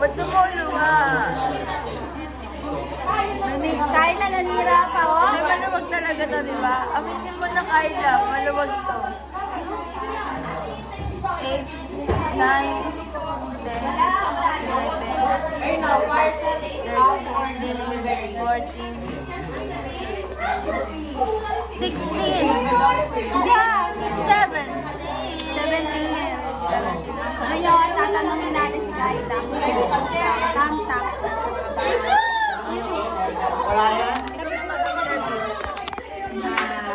Ba't tumulo nga? Kayla, nanira pa, oh. Hindi, maluwag talaga to, di ba? Aminin mo na Kayla, maluwag to. 8, 9, 10, 11, 12, 13, 14, 16, yeah, 17. Ngayon, tatanungin natin si Kayla kung ano siya, thumb tax at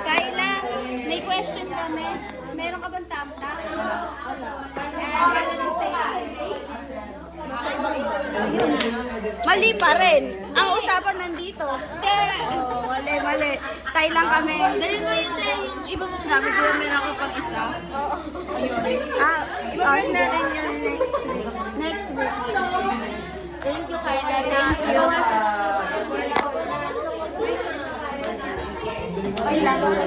Kayla, may question kami. Meron ka bang thumb tax? Wala. Mali pa rin. Ang usapan nandito. Oh, mali. Tay lang kami. Dali mo yun yung iba mong gamit, di ba meron ako pang isa? Iba Iba natin yung next week. Next week. Thank you, Kayla. Thank you. Kaila.